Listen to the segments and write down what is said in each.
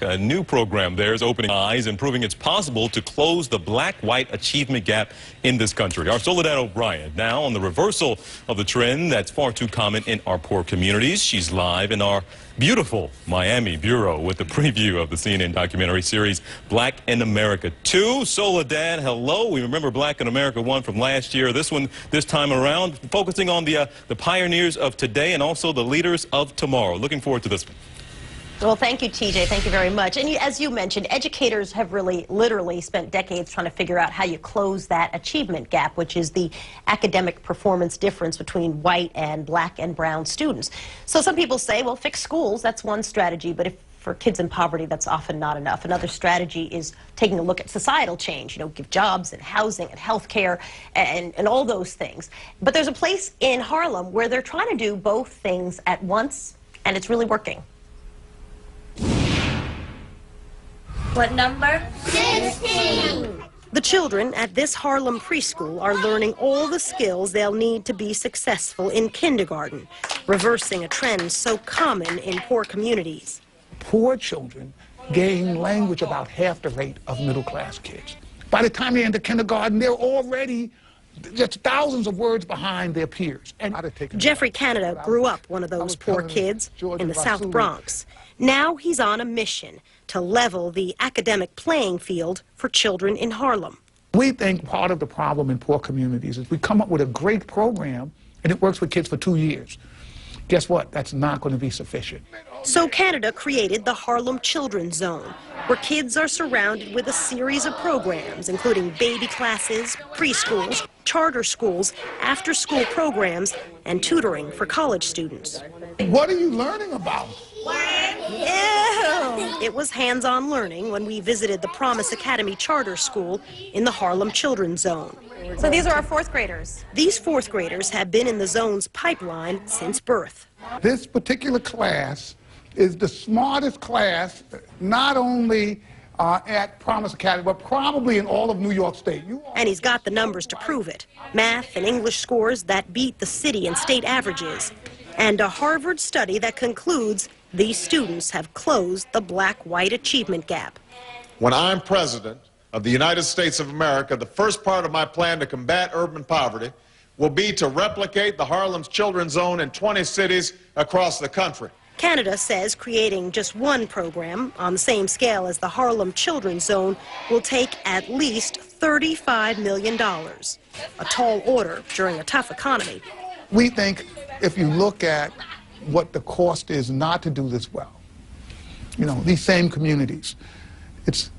A new program there is opening eyes and proving it's possible to close the black-white achievement gap in this country. Our Soledad O'Brien now on the reversal of the trend that's far too common in our poor communities. She's live in our beautiful Miami bureau with the preview of the CNN documentary series Black in America 2. Soledad, hello. We remember Black in America 1 from last year. This one, this time around, focusing on the pioneers of today and also the leaders of tomorrow. Looking forward to this one. Well, thank you, TJ. Thank you very much. And as you mentioned, educators have really literally spent decades trying to figure out how you close that achievement gap, which is the academic performance difference between white and black and brown students. So some people say, well, fix schools, that's one strategy, but if for kids in poverty, that's often not enough. Another strategy is taking a look at societal change, give jobs and housing and health care and all those things. But there's a place in Harlem where they're trying to do both things at once, and it's really working. What number? 16. The children at this Harlem preschool are learning all the skills they'll need to be successful in kindergarten, reversing a trend so common in poor communities. Poor children gain language about half the rate of middle-class kids. By the time they enter kindergarten, they're already just thousands of words behind their peers. And Jeffrey Canada grew up one of those poor kids in the South Bronx. Now he's on a mission to level the academic playing field for children in Harlem. We think part of the problem in poor communities is we come up with a great program and it works for kids for 2 years. Guess what? That's not going to be sufficient. So Canada created the Harlem Children Zone, where kids are surrounded with a series of programs, including baby classes, preschools, charter schools, after-school programs, and tutoring for college students. What are you learning about? It was hands-on learning when we visited the Promise Academy Charter School in the Harlem Children Zone. So these are our fourth graders. These fourth graders have been in the zone's pipeline since birth. This particular class is the smartest class, not only at Promise Academy, but probably in all of New York State. And he's got the numbers to prove it. Math and English scores that beat the city and state averages. And a Harvard study that concludes these students have closed the black-white achievement gap. When I'm president of the United States of America, the first part of my plan to combat urban poverty will be to replicate the Harlem Children's Zone in 20 cities across the country. Canada says creating just one program on the same scale as the Harlem Children's Zone will take at least $35 million, a tall order during a tough economy. We think if you look at what the cost is not to do this well, these same communities, it's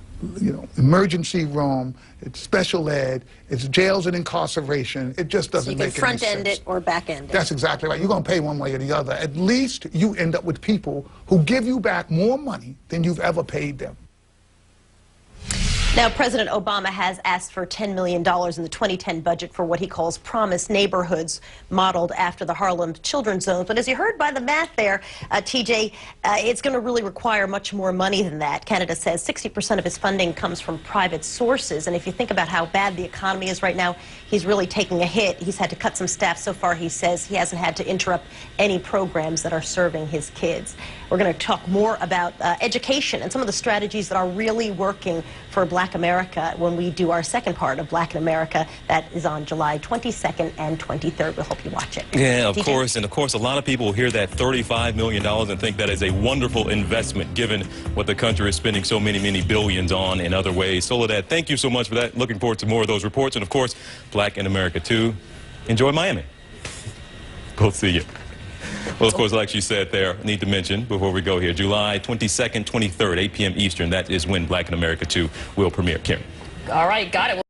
emergency room, it's special ed, it's jails and incarceration. It just doesn't make any sense. So you can front-end it or back-end it. That's exactly right. You're going to pay one way or the other. At least you end up with people who give you back more money than you've ever paid them. Now, President Obama has asked for $10 million in the 2010 budget for what he calls promise neighborhoods modeled after the Harlem Children's Zone. But as you heard by the math there, TJ, it's going to really require much more money than that. Canada says 60% of his funding comes from private sources. And if you think about how bad the economy is right now, he's really taking a hit. He's had to cut some staff. So far, he says he hasn't had to interrupt any programs that are serving his kids. We're going to talk more about education and some of the strategies that are really working for Black America when we do our second part of Black in America. That is on July 22nd and 23rd. We'll hope you watch it. Yeah, of course. And of course, a lot of people will hear that $35 million and think that is a wonderful investment given what the country is spending so many billions on in other ways. Soledad, thank you so much for that. Looking forward to more of those reports. And of course, Black in America 2. Enjoy Miami. We'll see you. Well, of course, like she said there, need to mention before we go here, July 22nd, 23rd, 8 p.m. Eastern, that is when Black in America 2 will premiere. Karen. All right, got it.